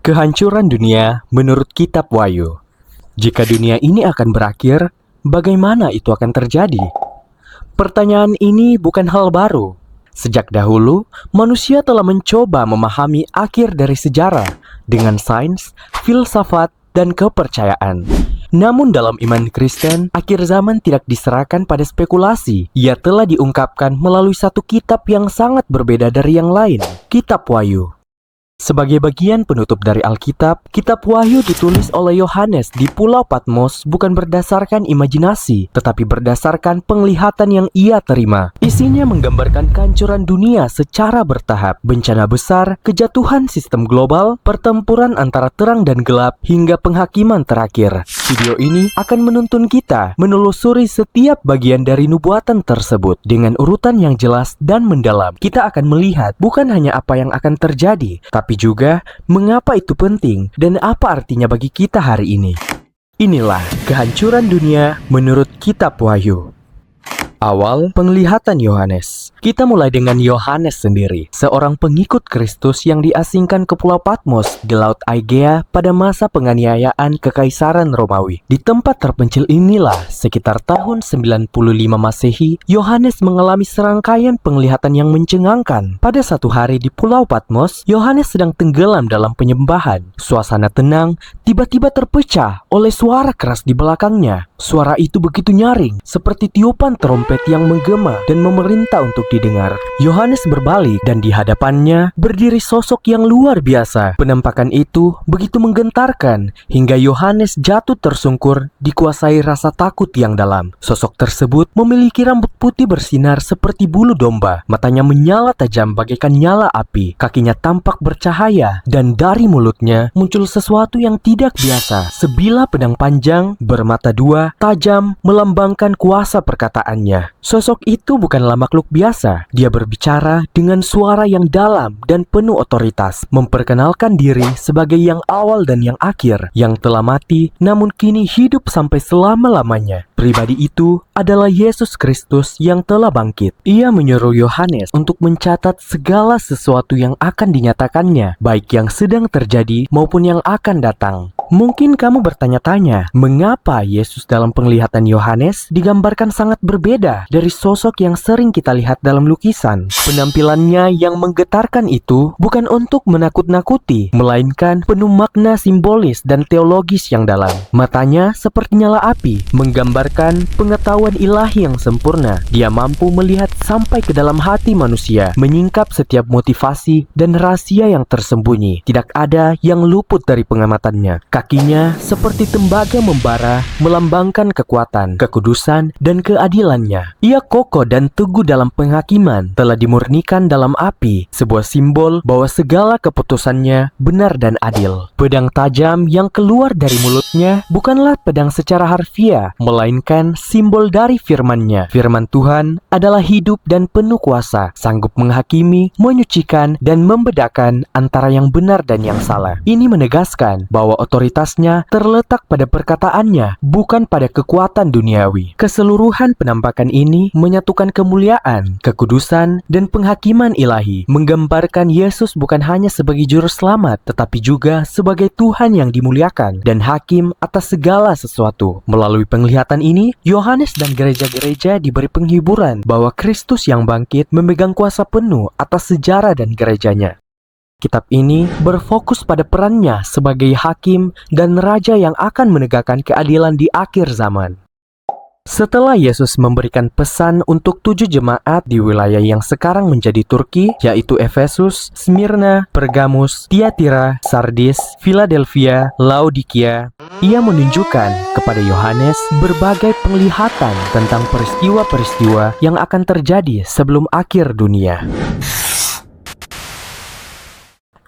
Kehancuran dunia menurut Kitab Wahyu. Jika dunia ini akan berakhir, bagaimana itu akan terjadi? Pertanyaan ini bukan hal baru. Sejak dahulu, manusia telah mencoba memahami akhir dari sejarah dengan sains, filsafat, dan kepercayaan. Namun dalam iman Kristen, akhir zaman tidak diserahkan pada spekulasi. Ia telah diungkapkan melalui satu kitab yang sangat berbeda dari yang lain, Kitab Wahyu. Sebagai bagian penutup dari Alkitab, Kitab Wahyu ditulis oleh Yohanes di Pulau Patmos bukan berdasarkan imajinasi, tetapi berdasarkan penglihatan yang ia terima. Isinya menggambarkan kehancuran dunia secara bertahap, bencana besar, kejatuhan sistem global, pertempuran antara terang dan gelap, hingga penghakiman terakhir. Video ini akan menuntun kita menelusuri setiap bagian dari nubuatan tersebut dengan urutan yang jelas dan mendalam. Kita akan melihat bukan hanya apa yang akan terjadi, tapi juga mengapa itu penting dan apa artinya bagi kita hari ini. Inilah kehancuran dunia menurut Kitab Wahyu. Awal penglihatan Yohanes. Kita mulai dengan Yohanes sendiri, seorang pengikut Kristus yang diasingkan ke Pulau Patmos di Laut Aegea pada masa penganiayaan Kekaisaran Romawi. Di tempat terpencil inilah, sekitar tahun 95 Masehi, Yohanes mengalami serangkaian penglihatan yang mencengangkan. Pada satu hari di Pulau Patmos, Yohanes sedang tenggelam dalam penyembahan. Suasana tenang tiba-tiba terpecah oleh suara keras di belakangnya. Suara itu begitu nyaring, seperti tiupan trompet yang menggema dan memerintah untuk didengar. Yohanes berbalik dan di hadapannya berdiri sosok yang luar biasa. Penampakan itu begitu menggentarkan hingga Yohanes jatuh tersungkur dikuasai rasa takut yang dalam. Sosok tersebut memiliki rambut putih bersinar seperti bulu domba. Matanya menyala tajam bagaikan nyala api. Kakinya tampak bercahaya dan dari mulutnya muncul sesuatu yang tidak biasa. Sebilah pedang panjang bermata dua tajam melambangkan kuasa perkataannya. Sosok itu bukanlah makhluk biasa. Dia berbicara dengan suara yang dalam dan penuh otoritas, memperkenalkan diri sebagai yang awal dan yang akhir, yang telah mati namun kini hidup sampai selama-lamanya. Pribadi itu adalah Yesus Kristus yang telah bangkit. Ia menyuruh Yohanes untuk mencatat segala sesuatu yang akan dinyatakannya, baik yang sedang terjadi maupun yang akan datang. Mungkin kamu bertanya-tanya, mengapa Yesus dalam penglihatan Yohanes digambarkan sangat berbeda dari sosok yang sering kita lihat dalam lukisan? Penampilannya yang menggetarkan itu bukan untuk menakut-nakuti, melainkan penuh makna simbolis dan teologis yang dalam. Matanya seperti nyala api, menggambarkan pengetahuan ilahi yang sempurna. Dia mampu melihat sampai ke dalam hati manusia, menyingkap setiap motivasi dan rahasia yang tersembunyi. Tidak ada yang luput dari pengamatannya. Kakinya seperti tembaga membara, melambangkan kekuatan, kekudusan, dan keadilannya. Ia kokoh dan teguh dalam penghakiman, telah dimurnikan dalam api, sebuah simbol bahwa segala keputusannya benar dan adil. Pedang tajam yang keluar dari mulutnya bukanlah pedang secara harfiah, melainkan simbol dari firman-Nya. Firman Tuhan adalah hidup dan penuh kuasa, sanggup menghakimi, menyucikan, dan membedakan antara yang benar dan yang salah. Ini menegaskan bahwa otoritasnya terletak pada perkataannya, bukan pada kekuatan duniawi. Keseluruhan penampakan ini menyatukan kemuliaan, kekudusan, dan penghakiman ilahi, menggambarkan Yesus bukan hanya sebagai juru selamat, tetapi juga sebagai Tuhan yang dimuliakan dan hakim atas segala sesuatu. Melalui penglihatan ini, Yohanes dan gereja-gereja diberi penghiburan bahwa Kristus yang bangkit memegang kuasa penuh atas sejarah dan gerejanya. Kitab ini berfokus pada perannya sebagai hakim dan raja yang akan menegakkan keadilan di akhir zaman. Setelah Yesus memberikan pesan untuk 7 jemaat di wilayah yang sekarang menjadi Turki, yaitu Efesus, Smyrna, Pergamus, Tiatira, Sardis, Philadelphia, Laodikia, ia menunjukkan kepada Yohanes berbagai penglihatan tentang peristiwa-peristiwa yang akan terjadi sebelum akhir dunia.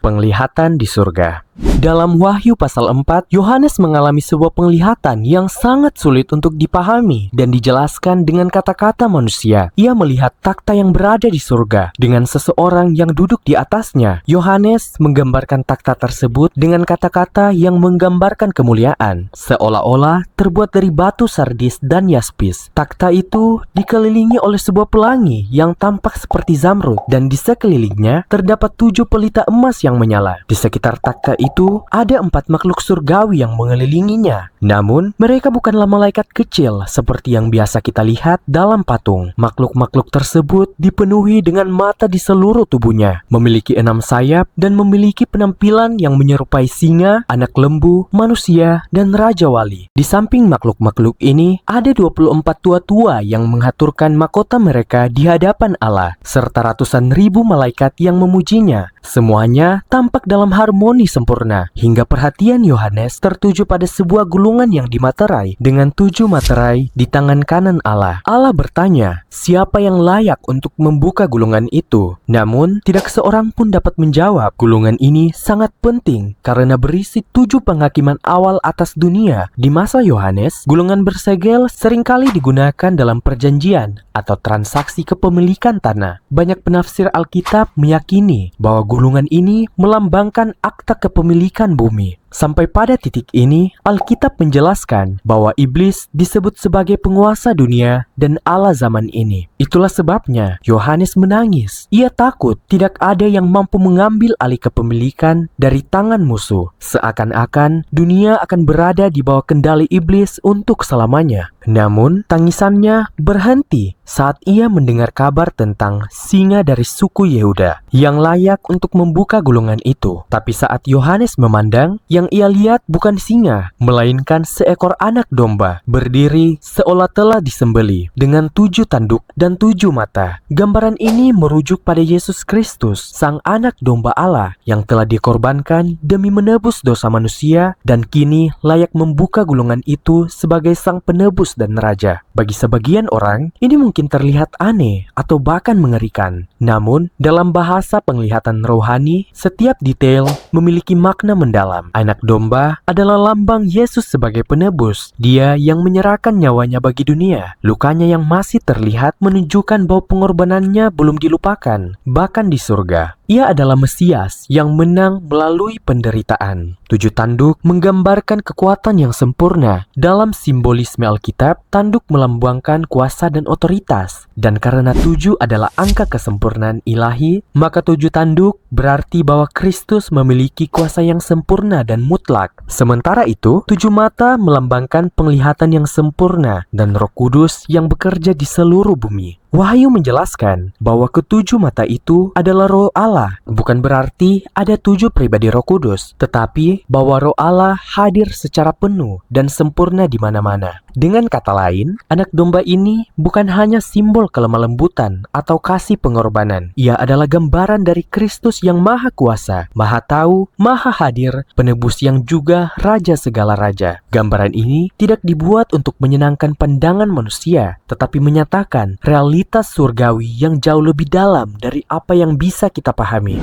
Penglihatan di surga. Dalam Wahyu pasal 4, Yohanes mengalami sebuah penglihatan yang sangat sulit untuk dipahami dan dijelaskan dengan kata-kata manusia. Ia melihat takhta yang berada di surga dengan seseorang yang duduk di atasnya. Yohanes menggambarkan takhta tersebut dengan kata-kata yang menggambarkan kemuliaan, seolah-olah terbuat dari batu sardis dan yaspis. Takhta itu dikelilingi oleh sebuah pelangi yang tampak seperti zamrud, dan di sekelilingnya terdapat 7 pelita emas yang menyala. Di sekitar takhta itu ada 4 makhluk surgawi yang mengelilinginya. Namun, mereka bukanlah malaikat kecil seperti yang biasa kita lihat dalam patung. Makhluk-makhluk tersebut dipenuhi dengan mata di seluruh tubuhnya, memiliki 6 sayap, dan memiliki penampilan yang menyerupai singa, anak lembu, manusia, dan raja wali. Di samping makhluk-makhluk ini, ada 24 tua-tua yang mengaturkan mahkota mereka di hadapan Allah, serta ratusan ribu malaikat yang memujinya. Semuanya tampak dalam harmoni sempurna, hingga perhatian Yohanes tertuju pada sebuah gulungan yang dimaterai dengan 7 materai di tangan kanan Allah. Allah bertanya, siapa yang layak untuk membuka gulungan itu? Namun, tidak seorang pun dapat menjawab. Gulungan ini sangat penting karena berisi 7 penghakiman awal atas dunia. Di masa Yohanes, gulungan bersegel seringkali digunakan dalam perjanjian atau transaksi kepemilikan tanah. Banyak penafsir Alkitab meyakini bahwa gulungan ini melambangkan akta kepemilikan bumi. Sampai pada titik ini, Alkitab menjelaskan bahwa iblis disebut sebagai penguasa dunia dan Allah zaman ini. Itulah sebabnya Yohanes menangis. Ia takut tidak ada yang mampu mengambil alih kepemilikan dari tangan musuh. Seakan-akan dunia akan berada di bawah kendali iblis untuk selamanya. Namun, tangisannya berhenti saat ia mendengar kabar tentang singa dari suku Yehuda yang layak untuk membuka gulungan itu. Tapi saat Yohanes memandang, yang ia lihat bukan singa, melainkan seekor anak domba berdiri seolah telah disembeli dengan 7 tanduk dan 7 mata. Gambaran ini merujuk pada Yesus Kristus, sang anak domba Allah yang telah dikorbankan demi menebus dosa manusia dan kini layak membuka gulungan itu sebagai sang penebus dan raja. Bagi sebagian orang, ini mungkin terlihat aneh atau bahkan mengerikan. Namun, dalam bahasa penglihatan rohani, setiap detail memiliki makna mendalam. Anak domba adalah lambang Yesus sebagai penebus. Dia yang menyerahkan nyawanya bagi dunia. Lukanya yang masih terlihat menunjukkan bahwa pengorbanannya belum dilupakan, bahkan di surga. Ia adalah Mesias yang menang melalui penderitaan. 7 tanduk menggambarkan kekuatan yang sempurna. Dalam simbolisme Alkitab, tanduk melambangkan kuasa dan otoritas. Dan karena 7 adalah angka kesempurnaan ilahi, maka 7 tanduk berarti bahwa Kristus memiliki kuasa yang sempurna dan mutlak. Sementara itu, 7 mata melambangkan penglihatan yang sempurna dan Roh Kudus yang bekerja di seluruh bumi. Wahyu menjelaskan bahwa ke-7 mata itu adalah Roh Allah. Bukan berarti ada 7 pribadi Roh Kudus, tetapi bahwa Roh Allah hadir secara penuh dan sempurna di mana-mana. Dengan kata lain, anak domba ini bukan hanya simbol kelemah lembutan atau kasih pengorbanan. Ia adalah gambaran dari Kristus yang maha kuasa, maha tahu, maha hadir, penebus yang juga raja segala raja. Gambaran ini tidak dibuat untuk menyenangkan pandangan manusia, tetapi menyatakan realitas surgawi yang jauh lebih dalam dari apa yang bisa kita pahami.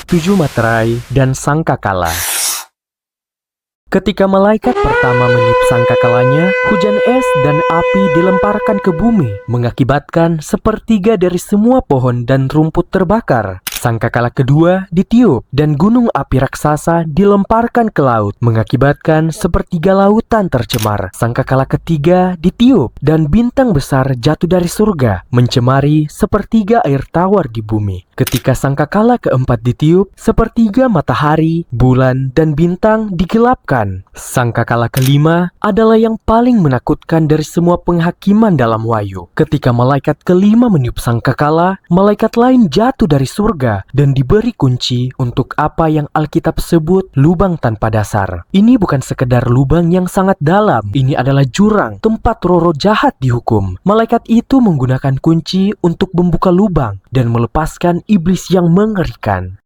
7 materai dan sangkakala. Ketika malaikat pertama meniup sangkakalanya, hujan es dan api dilemparkan ke bumi, mengakibatkan sepertiga dari semua pohon dan rumput terbakar. Sangkakala kedua ditiup dan gunung api raksasa dilemparkan ke laut, mengakibatkan sepertiga lautan tercemar. Sangkakala ketiga ditiup dan bintang besar jatuh dari surga, mencemari sepertiga air tawar di bumi. Ketika sangkakala keempat ditiup, sepertiga matahari, bulan, dan bintang digelapkan. Sangkakala kelima adalah yang paling menakutkan dari semua penghakiman dalam Wahyu. Ketika malaikat kelima meniup sangkakala, malaikat lain jatuh dari surga dan diberi kunci untuk apa yang Alkitab sebut lubang tanpa dasar. Ini bukan sekedar lubang yang sangat dalam, ini adalah jurang tempat roh-roh jahat dihukum. Malaikat itu menggunakan kunci untuk membuka lubang dan melepaskan iblis yang mengerikan.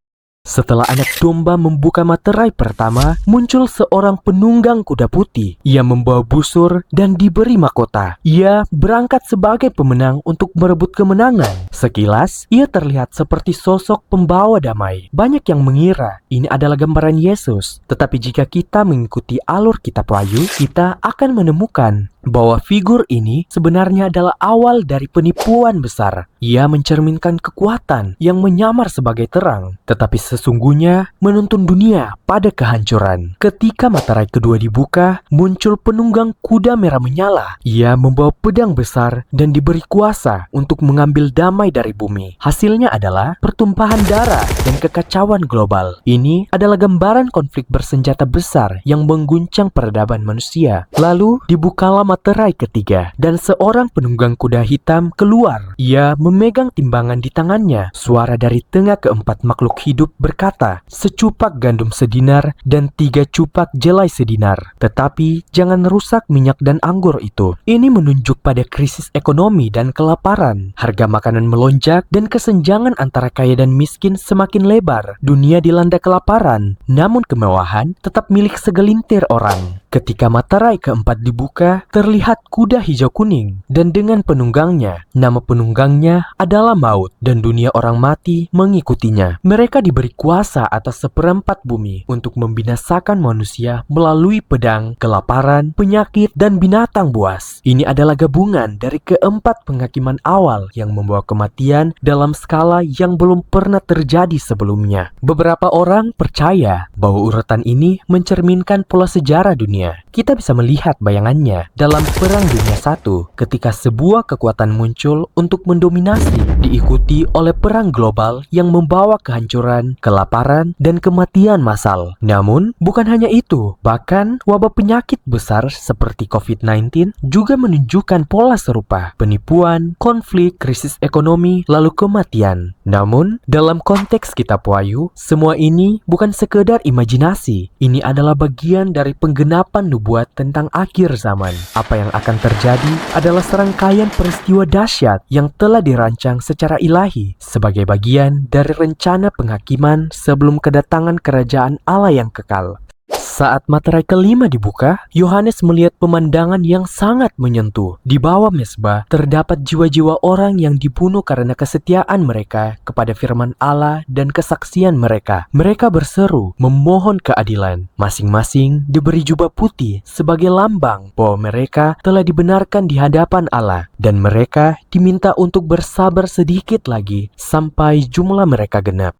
Setelah anak domba membuka materai pertama, muncul seorang penunggang kuda putih. Ia membawa busur dan diberi mahkota. Ia berangkat sebagai pemenang untuk merebut kemenangan. Sekilas, ia terlihat seperti sosok pembawa damai. Banyak yang mengira ini adalah gambaran Yesus. Tetapi jika kita mengikuti alur kitab Wahyu, kita akan menemukan bahwa figur ini sebenarnya adalah awal dari penipuan besar. Ia mencerminkan kekuatan yang menyamar sebagai terang, tetapi sesungguhnya menuntun dunia pada kehancuran. Ketika materai kedua dibuka, muncul penunggang kuda merah menyala. Ia membawa pedang besar dan diberi kuasa untuk mengambil damai dari bumi. Hasilnya adalah pertumpahan darah dan kekacauan global. Ini adalah gambaran konflik bersenjata besar yang mengguncang peradaban manusia. Lalu dibukalah materai ketiga dan seorang penunggang kuda hitam keluar. Ia memegang timbangan di tangannya. Suara dari tengah keempat makhluk hidup berkata, "Secupak gandum sedinar dan 3 cupak jelai sedinar. Tetapi jangan rusak minyak dan anggur itu." Ini menunjuk pada krisis ekonomi dan kelaparan. Harga makanan melonjak dan kesenjangan antara kaya dan miskin semakin lebar. Dunia dilanda kelaparan, namun kemewahan tetap milik segelintir orang. Ketika materai keempat dibuka, terlihat kuda hijau kuning dan dengan penunggangnya. Nama penunggangnya adalah Maut dan dunia orang mati mengikutinya. Mereka diberi kuasa atas seperempat bumi untuk membinasakan manusia melalui pedang, kelaparan, penyakit, dan binatang buas. Ini adalah gabungan dari keempat penghakiman awal yang membawa kematian dalam skala yang belum pernah terjadi sebelumnya. Beberapa orang percaya bahwa urutan ini mencerminkan pola sejarah dunia. Kita bisa melihat bayangannya dalam Perang Dunia I ketika sebuah kekuatan muncul untuk mendominasi, diikuti oleh perang global yang membawa kehancuran, kelaparan, dan kematian massal. Namun, bukan hanya itu, bahkan wabah penyakit besar seperti COVID-19 juga menunjukkan pola serupa: penipuan, konflik, krisis ekonomi, lalu kematian. Namun, dalam konteks kitab Wahyu, semua ini bukan sekedar imajinasi. Ini adalah bagian dari penggenapan nubuat tentang akhir zaman. Apa yang akan terjadi adalah serangkaian peristiwa dahsyat yang telah dirancang secara ilahi sebagai bagian dari rencana penghakiman sebelum kedatangan kerajaan Allah yang kekal. Saat materai kelima dibuka, Yohanes melihat pemandangan yang sangat menyentuh. Di bawah mezbah terdapat jiwa-jiwa orang yang dibunuh karena kesetiaan mereka kepada firman Allah dan kesaksian mereka. Mereka berseru memohon keadilan. Masing-masing diberi jubah putih sebagai lambang bahwa mereka telah dibenarkan di hadapan Allah, dan mereka diminta untuk bersabar sedikit lagi sampai jumlah mereka genap.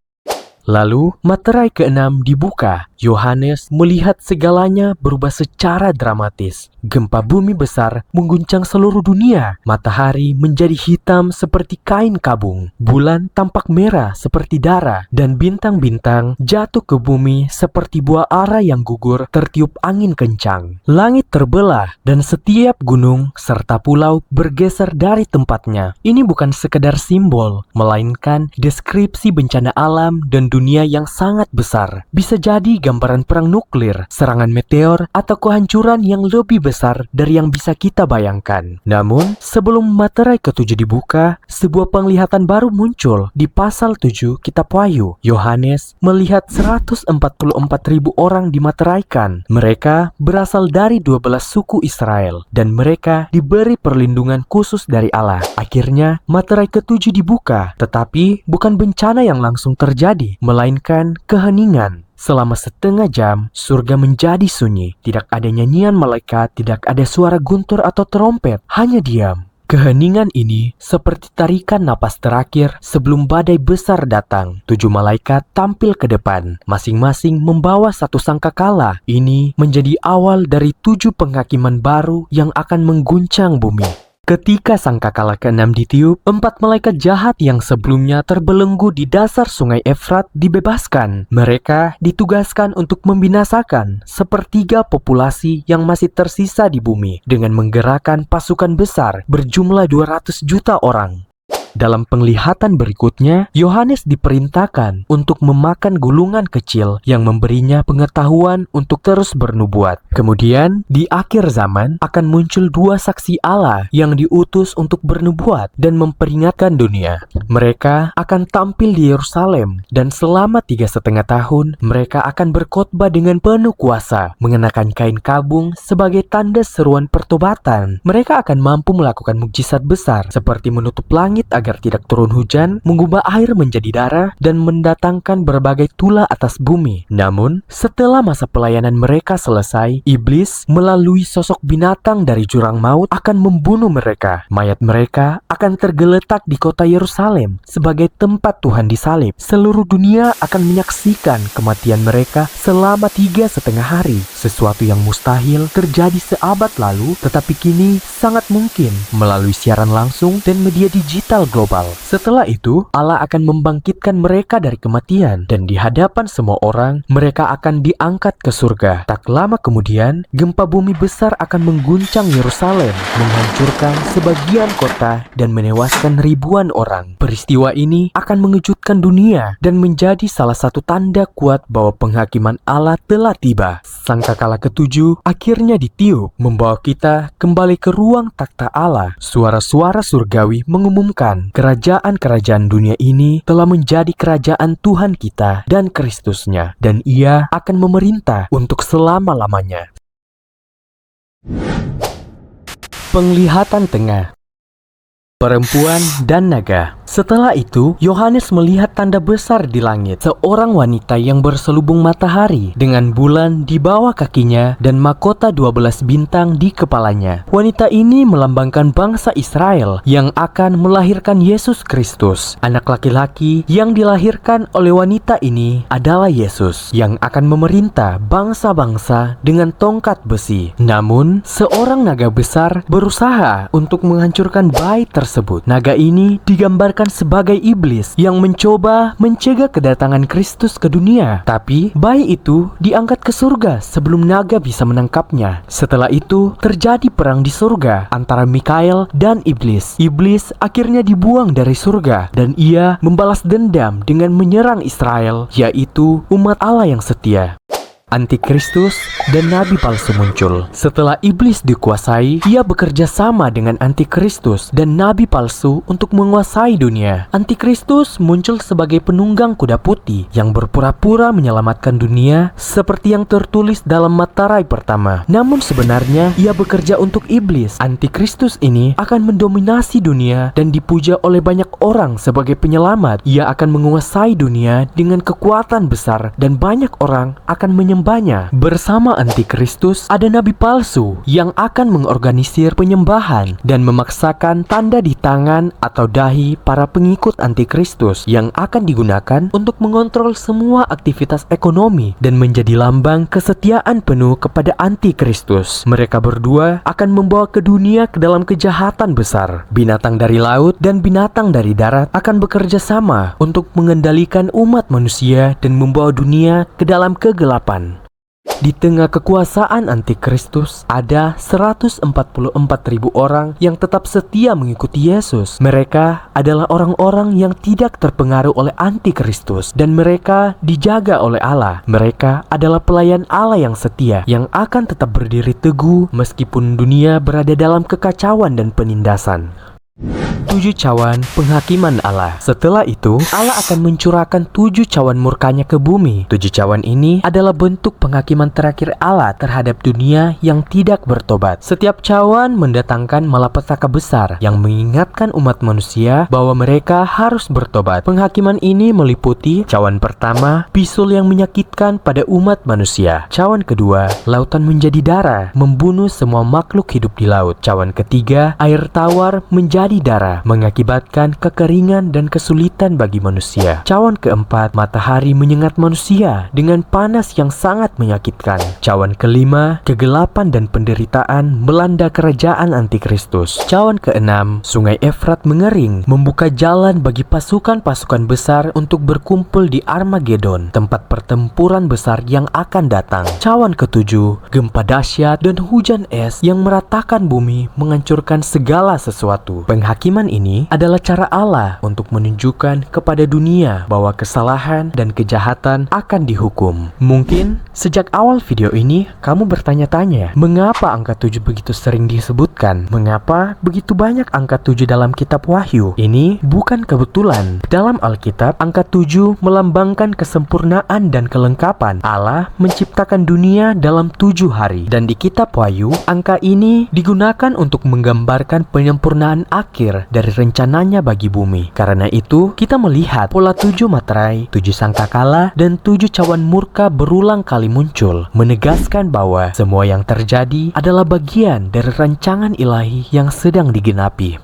Lalu materai keenam dibuka. Yohanes melihat segalanya berubah secara dramatis. Gempa bumi besar mengguncang seluruh dunia. Matahari menjadi hitam seperti kain kabung. Bulan tampak merah seperti darah. Dan bintang-bintang jatuh ke bumi seperti buah ara yang gugur tertiup angin kencang. Langit terbelah dan setiap gunung serta pulau bergeser dari tempatnya. Ini bukan sekedar simbol, melainkan deskripsi bencana alam dan dunia yang sangat besar. Bisa jadi gambaran perang nuklir, serangan meteor, atau kehancuran yang lebih besar dari yang bisa kita bayangkan. Namun, sebelum materai ketujuh dibuka, sebuah penglihatan baru muncul di pasal 7 kitab Wahyu. Yohanes melihat 144.000 orang dimateraikan. Mereka berasal dari 12 suku Israel, dan mereka diberi perlindungan khusus dari Allah. Akhirnya, materai ketujuh dibuka, tetapi bukan bencana yang langsung terjadi, melainkan keheningan. Selama setengah jam, surga menjadi sunyi. Tidak ada nyanyian malaikat, tidak ada suara guntur atau trompet, hanya diam. Keheningan ini seperti tarikan napas terakhir sebelum badai besar datang. 7 malaikat tampil ke depan, masing-masing membawa satu sangkakala. Ini menjadi awal dari 7 penghakiman baru yang akan mengguncang bumi. Ketika sangkakala ke-6 ditiup, 4 malaikat jahat yang sebelumnya terbelenggu di dasar sungai Efrat dibebaskan. Mereka ditugaskan untuk membinasakan sepertiga populasi yang masih tersisa di bumi dengan menggerakkan pasukan besar berjumlah 200 juta orang. Dalam penglihatan berikutnya, Yohanes diperintahkan untuk memakan gulungan kecil yang memberinya pengetahuan untuk terus bernubuat. Kemudian, di akhir zaman akan muncul 2 saksi Allah yang diutus untuk bernubuat dan memperingatkan dunia. Mereka akan tampil di Yerusalem, dan selama 3,5 tahun mereka akan berkhotbah dengan penuh kuasa, mengenakan kain kabung sebagai tanda seruan pertobatan. Mereka akan mampu melakukan mukjizat besar seperti menutup langit agar agar tidak turun hujan, mengubah air menjadi darah, dan mendatangkan berbagai tula atas bumi. Namun, setelah masa pelayanan mereka selesai, iblis melalui sosok binatang dari jurang maut akan membunuh mereka. Mayat mereka akan tergeletak di kota Yerusalem sebagai tempat Tuhan disalib. Seluruh dunia akan menyaksikan kematian mereka selama 3,5 hari. Sesuatu yang mustahil terjadi seabad lalu, tetapi kini sangat mungkin melalui siaran langsung dan media digital global. Setelah itu, Allah akan membangkitkan mereka dari kematian, dan di hadapan semua orang, mereka akan diangkat ke surga. Tak lama kemudian, gempa bumi besar akan mengguncang Yerusalem, menghancurkan sebagian kota dan menewaskan ribuan orang. Peristiwa ini akan mengejutkan dunia dan menjadi salah satu tanda kuat bahwa penghakiman Allah telah tiba. Sangkakala ketujuh akhirnya ditiup, membawa kita kembali ke ruang takhta Allah. Suara-suara surgawi mengumumkan kerajaan-kerajaan dunia ini telah menjadi kerajaan Tuhan kita dan Kristusnya, dan Ia akan memerintah untuk selama-lamanya. Penglihatan tengah. Perempuan dan naga. Setelah itu, Yohanes melihat tanda besar di langit, seorang wanita yang berselubung matahari dengan bulan di bawah kakinya dan mahkota 12 bintang di kepalanya. Wanita ini melambangkan bangsa Israel yang akan melahirkan Yesus Kristus. Anak laki-laki yang dilahirkan oleh wanita ini adalah Yesus yang akan memerintah bangsa-bangsa dengan tongkat besi. Namun, seorang naga besar berusaha untuk menghancurkan bayi tersebut. Naga ini digambarkan sebagai iblis yang mencoba mencegah kedatangan Kristus ke dunia. Tapi bayi itu diangkat ke surga sebelum naga bisa menangkapnya. Setelah itu terjadi perang di surga antara Mikael dan iblis. Iblis akhirnya dibuang dari surga dan ia membalas dendam dengan menyerang Israel, yaitu umat Allah yang setia. Antikristus dan nabi palsu muncul. Setelah iblis dikuasai, ia bekerja sama dengan antikristus dan nabi palsu untuk menguasai dunia. Antikristus muncul sebagai penunggang kuda putih yang berpura-pura menyelamatkan dunia seperti yang tertulis dalam Matarai pertama. Namun sebenarnya ia bekerja untuk iblis. Antikristus ini akan mendominasi dunia dan dipuja oleh banyak orang sebagai penyelamat. Ia akan menguasai dunia dengan kekuatan besar dan banyak orang akan menyembahnya. Bersama antikristus ada nabi palsu yang akan mengorganisir penyembahan dan memaksakan tanda di tangan atau dahi para pengikut antikristus yang akan digunakan untuk mengontrol semua aktivitas ekonomi dan menjadi lambang kesetiaan penuh kepada antikristus. Mereka berdua akan membawa ke dunia ke dalam kejahatan besar. Binatang dari laut dan binatang dari darat akan bekerja sama untuk mengendalikan umat manusia dan membawa dunia ke dalam kegelapan. Di tengah kekuasaan antikristus, ada 144.000 orang yang tetap setia mengikuti Yesus. Mereka adalah orang-orang yang tidak terpengaruh oleh antikristus dan mereka dijaga oleh Allah. Mereka adalah pelayan Allah yang setia, yang akan tetap berdiri teguh meskipun dunia berada dalam kekacauan dan penindasan. 7 cawan penghakiman Allah. Setelah itu, Allah akan mencurahkan 7 cawan murkanya ke bumi. 7 cawan ini adalah bentuk penghakiman terakhir Allah terhadap dunia yang tidak bertobat. Setiap cawan mendatangkan malapetaka besar yang mengingatkan umat manusia bahwa mereka harus bertobat. Penghakiman ini meliputi cawan pertama, bisul yang menyakitkan pada umat manusia. Cawan kedua, lautan menjadi darah, membunuh semua makhluk hidup di laut. Cawan ketiga, air tawar menjadi darah, mengakibatkan kekeringan dan kesulitan bagi manusia. Cawan keempat, matahari menyengat manusia dengan panas yang sangat menyakitkan. Cawan kelima, kegelapan dan penderitaan melanda kerajaan antikristus. Cawan keenam, sungai Efrat mengering, membuka jalan bagi pasukan-pasukan besar untuk berkumpul di Armageddon, tempat pertempuran besar yang akan datang. Cawan ketujuh, gempa dahsyat dan hujan es yang meratakan bumi, menghancurkan segala sesuatu. Penghakiman ini adalah cara Allah untuk menunjukkan kepada dunia bahwa kesalahan dan kejahatan akan dihukum. Mungkin sejak awal video ini kamu bertanya-tanya, mengapa angka 7 begitu sering disebutkan? Mengapa begitu banyak angka 7 dalam kitab Wahyu? Ini bukan kebetulan. Dalam Alkitab, angka 7 melambangkan kesempurnaan dan kelengkapan. Allah menciptakan dunia dalam 7 hari. Dan di kitab Wahyu, angka ini digunakan untuk menggambarkan penyempurnaan akhir dari rencananya bagi bumi. Karena itu, kita melihat pola 7 materai, 7 sangkakala, dan 7 cawan murka berulang kali muncul, menegaskan bahwa semua yang terjadi adalah bagian dari rancangan ilahi yang sedang digenapi.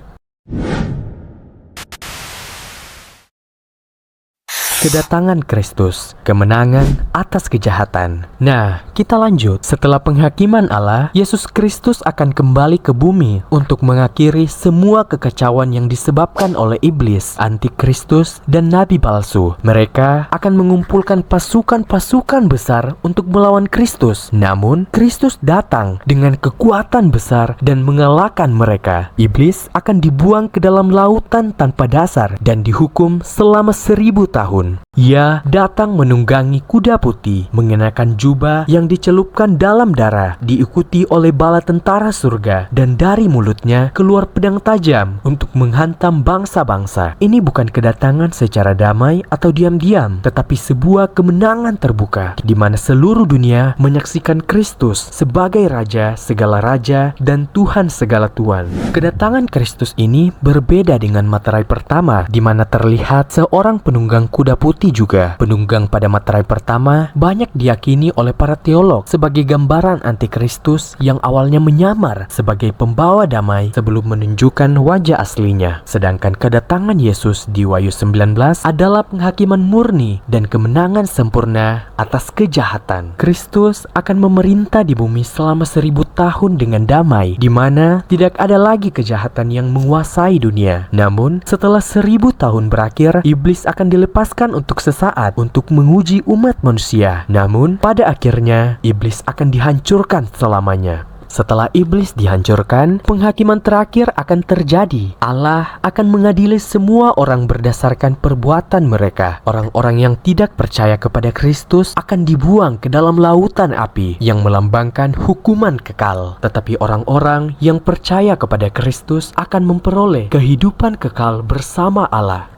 Kedatangan Kristus, kemenangan atas kejahatan. Nah, kita lanjut. Setelah penghakiman Allah, Yesus Kristus akan kembali ke bumi untuk mengakhiri semua kekacauan yang disebabkan oleh iblis, antikristus, dan nabi palsu. Mereka akan mengumpulkan pasukan-pasukan besar untuk melawan Kristus. Namun, Kristus datang dengan kekuatan besar dan mengalahkan mereka. Iblis akan dibuang ke dalam lautan tanpa dasar dan dihukum selama 1000 tahun. Ia datang menunggangi kuda putih, mengenakan jubah yang dicelupkan dalam darah, diikuti oleh bala tentara surga, dan dari mulutnya keluar pedang tajam untuk menghantam bangsa-bangsa. Ini bukan kedatangan secara damai atau diam-diam, tetapi sebuah kemenangan terbuka, di mana seluruh dunia menyaksikan Kristus sebagai Raja segala raja dan Tuhan segala Tuhan. Kedatangan Kristus ini berbeda dengan materai pertama, di mana terlihat seorang penunggang kuda putih juga. Penunggang pada materai pertama banyak diyakini oleh para teolog sebagai gambaran antikristus yang awalnya menyamar sebagai pembawa damai sebelum menunjukkan wajah aslinya. Sedangkan kedatangan Yesus di Wahyu 19 adalah penghakiman murni dan kemenangan sempurna atas kejahatan. Kristus akan memerintah di bumi selama 1000 tahun dengan damai, di mana tidak ada lagi kejahatan yang menguasai dunia. Namun, setelah 1000 tahun berakhir, iblis akan dilepaskan untuk sesaat untuk menguji umat manusia. Namun, pada akhirnya, iblis akan dihancurkan selamanya. Setelah iblis dihancurkan, penghakiman terakhir akan terjadi. Allah akan mengadili semua orang berdasarkan perbuatan mereka. Orang-orang yang tidak percaya kepada Kristus akan dibuang ke dalam lautan api yang melambangkan hukuman kekal. Tetapi orang-orang yang percaya kepada Kristus akan memperoleh kehidupan kekal bersama Allah.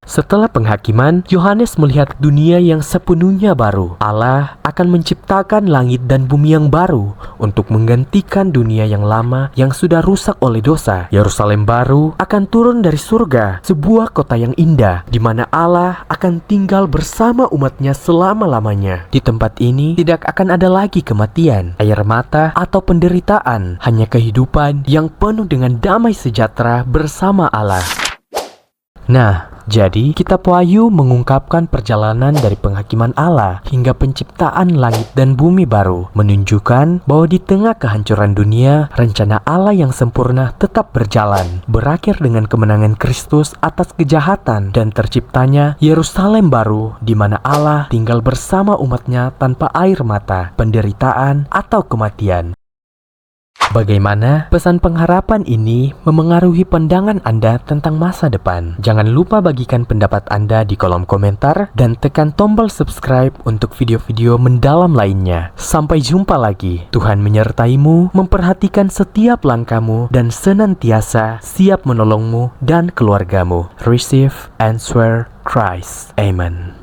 Setelah penghakiman, Yohanes melihat dunia yang sepenuhnya baru. Allah akan menciptakan langit dan bumi yang baru untuk menggantikan dunia yang lama yang sudah rusak oleh dosa. Yerusalem baru akan turun dari surga, sebuah kota yang indah, di mana Allah akan tinggal bersama umatnya selama-lamanya. Di tempat ini tidak akan ada lagi kematian, air mata, atau penderitaan, hanya kehidupan yang penuh dengan damai sejahtera bersama Allah. Nah, jadi kitab Wahyu mengungkapkan perjalanan dari penghakiman Allah hingga penciptaan langit dan bumi baru, menunjukkan bahwa di tengah kehancuran dunia, rencana Allah yang sempurna tetap berjalan, berakhir dengan kemenangan Kristus atas kejahatan dan terciptanya Yerusalem baru di mana Allah tinggal bersama umatnya tanpa air mata, penderitaan, atau kematian. Bagaimana pesan pengharapan ini memengaruhi pandangan Anda tentang masa depan? Jangan lupa bagikan pendapat Anda di kolom komentar dan tekan tombol subscribe untuk video-video mendalam lainnya. Sampai jumpa lagi. Tuhan menyertaimu, memperhatikan setiap langkahmu, dan senantiasa siap menolongmu dan keluargamu. Receive and swear Christ. Amen.